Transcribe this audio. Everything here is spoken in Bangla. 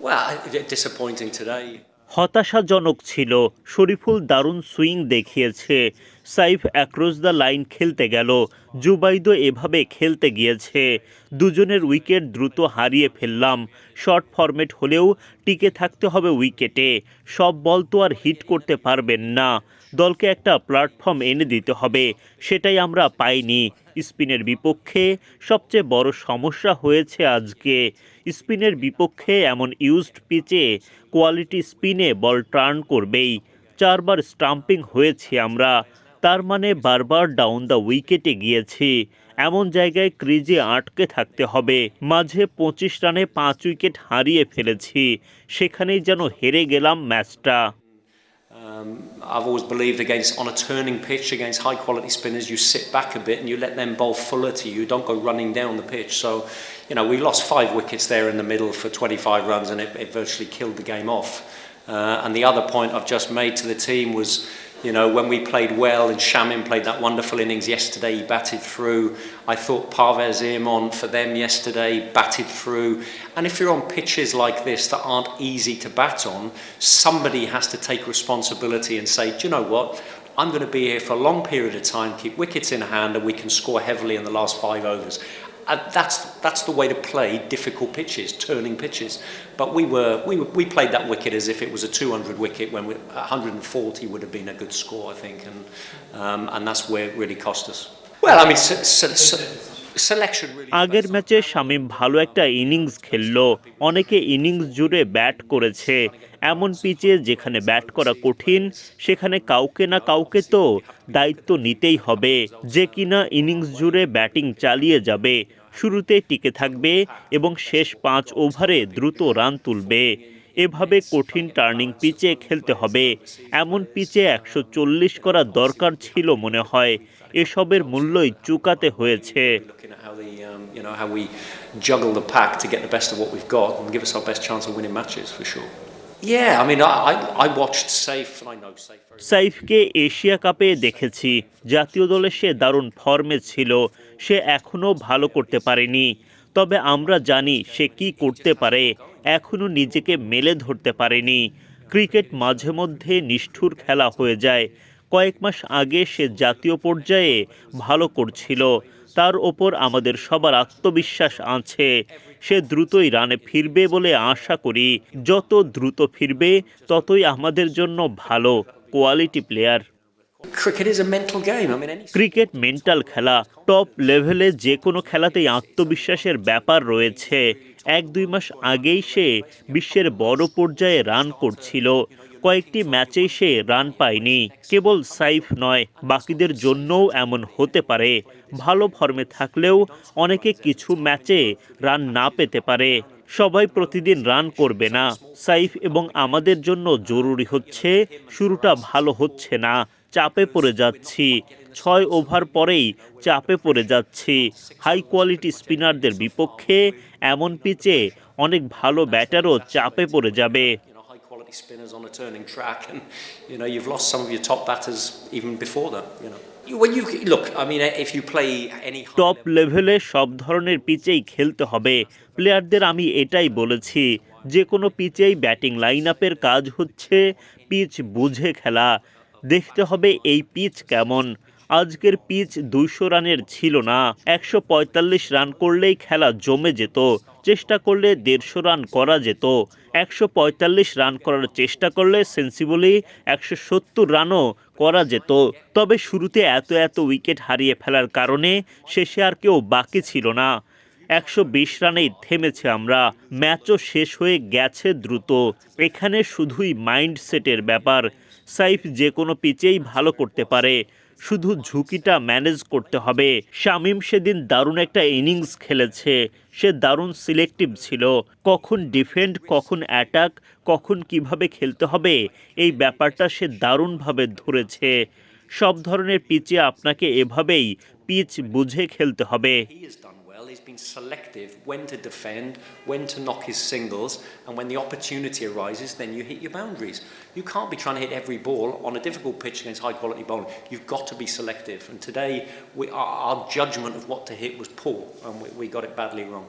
Well, disappointing today. হতাশাজনক ছিল। শরীফুল দারুণ সুইং দেখিয়েছে, সাইফ অ্যাক্রস দ্য লাইন খেলতে গেল, জুবাইদও এভাবে খেলতে গিয়েছে। দুজনের উইকেট দ্রুত হারিয়ে ফেললাম। শর্ট ফরম্যাট হলেও টিকে থাকতে হবে উইকেটে। সব বল তো আর হিট করতে পারবেন না। দলকে একটা প্ল্যাটফর্ম এনে দিতে হবে, সেটাই আমরা পাইনি। স্পিনের বিপক্ষে সবচেয়ে বড় সমস্যা হয়েছে আজকে। স্পিনের বিপক্ষে এমন ইউজড পিচে কোয়ালিটি স্পিনে বল টার্ন করবেই। 4 বার স্টাম্পিং হয়েছি আমরা, তার মানে বারবার ডাউন দ্য উইকেটে গিয়েছি। এমন জায়গায় ক্রিজে আটকে থাকতে হবে। মাঝে 25 রানে 5 উইকেট হারিয়ে ফেলেছি, সেখানেই যেন হেরে গেলাম ম্যাচটা। I've always believed on a turning pitch against high quality spinners, you sit back a bit and you let them bowl fuller to you. You don't go running down the pitch. So, we lost 5 wickets there in the middle for 25 runs and it virtually killed the game off. And the other point I've just made to the team was, when we played well and Shamim played that wonderful innings yesterday, he batted through. I thought Parvez Irmon for them yesterday batted through. And if you're on pitches like this that aren't easy to bat on, somebody has to take responsibility and say, do you know what? I'm going to be here for a long period of time, keep wickets in hand, and we can score heavily in the last 5 overs. That's the way to play difficult pitches, turning pitches. But we played that wicket as if it was a 200 wicket when 140 would have been a good score, I think, and that's where it really cost us. Well, I mean, selection really. আগের ম্যাচে শামীম ভালো একটা ইনিংস খেললো। অনেকে ইনিংস জুড়ে ব্যাট করেছে। এমন পিচে যেখানে ব্যাট করা কঠিন, সেখানে কাউকে না কাউকে তো দায়িত্ব নিতেই হবে, যে কিনা ইনিংস জুড়ে ব্যাটিং চালিয়ে যাবে, শুরুতে টিকে থাকবে এবং শেষ 5 ওভারে দ্রুত রান তুলবে। এভাবে কঠিন টার্নিং পিচে খেলতে হবে। এমন পিচে 140 করা দরকার ছিল মনে হয়। এসবের মূল্যই চুকাতে হয়েছে। How we juggle the pack to get the best of what we've got and give us our best chance of winning matches for sure. Yeah, I mean, I watched Saif and I know Saif very well. সাইফকে এশিয়া কাপে দেখেছি, জাতীয় দলে সে দারুণ ফর্মে ছিল। সে এখনও ভালো করতে পারেনি, তবে আমরা জানি সে কি করতে পারে। এখনও নিজেকে মেলে ধরতে পারেনি। ক্রিকেট মাঝে মধ্যে নিষ্ঠুর খেলা হয়ে যায়। কয়েক মাস আগে সে জাতীয় পর্যায়ে ভালো করছিল, তার ওপর আমাদের সবার আত্মবিশ্বাস আছে। সে দ্রুতই রানে ফিরবে বলে আশা করি। যত দ্রুত ফিরবে ততই আমাদের জন্য ভালো। Quality player. ক্রিকেট মেন্টাল খেলা। টপ লেভেলে যে কোনো খেলাতেই আত্মবিশ্বাসের ব্যাপার রয়েছে। 1-2 মাস আগেই সে বিশ্বের বড় পর্যায়ে রান করছিল। কয়েকটি ম্যাচেই সে রান পায়নি। কেবল সাইফ নয়, বাকিদের জন্যও এমন হতে পারে। ভালো ফর্মে থাকলেও অনেকে কিছু ম্যাচে রান না পেতে পারে। সবাই প্রতিদিন রান করবে না। সাইফ এবং আমাদের জন্য জরুরি হচ্ছে শুরুটা ভালো হচ্ছে না, চাপে পড়ে যাচ্ছি। 6 ওভার পরেই চাপে পড়ে যাচ্ছি। হাই কোয়ালিটি স্পিনারদের বিপক্ষে এমন পিচে অনেক ভালো ব্যাটারও চাপে পড়ে যাবে। Spinners on a turning track, and you've lost some of your top batters even before that. When you look, I mean, if you play any top লেভেলে সব ধরনের পিচেই খেলতে হবে। প্লেয়ারদের আমি এটাই বলেছি, যে কোনো পিচেই ব্যাটিং লাইন আপের কাজ হচ্ছে পিচ বুঝে খেলা। দেখতে হবে এই পিচ কেমন। আজকের পিচ 200 রানের ছিল না। 145 রান করলেই খেলা জমে যেত। চেষ্টা করলে 150 রান করা যেত। 145 রান করার চেষ্টা করলে সেন্সিবলি 170 রানও করা যেত। তবে শুরুতে এত উইকেট হারিয়ে ফেলার কারণে শেষে আর কেউ বাকি ছিল না। 120 রানেই থেমেছে আমরা। ম্যাচও শেষ হয়ে গেছে দ্রুত। এখানে শুধুই মাইন্ডসেটের ব্যাপার। সাইফ যে কোনো পিচেই ভালো করতে পারে, শুধু ঝুঁকিটা ম্যানেজ করতে হবে। শামীম সেদিন দারুণ একটা ইনিংস খেলেছে। সে দারুণ সিলেক্টিভ ছিল। কখন ডিফেন্ড, কখন অ্যাটাক, কখন কিভাবে খেলতে হবে, এই ব্যাপারটা সে দারুণভাবে ধরেছে। সব ধরনের পিচে আপনাকে এভাবেই পিচ বুঝে খেলতে হবে। He's been selective when to defend, when to knock his singles, and when the opportunity arises, then you hit your boundaries. You can't be trying to hit every ball on a difficult pitch against high quality bowling. You've got to be selective. And today, our judgment of what to hit was poor, and we got it badly wrong.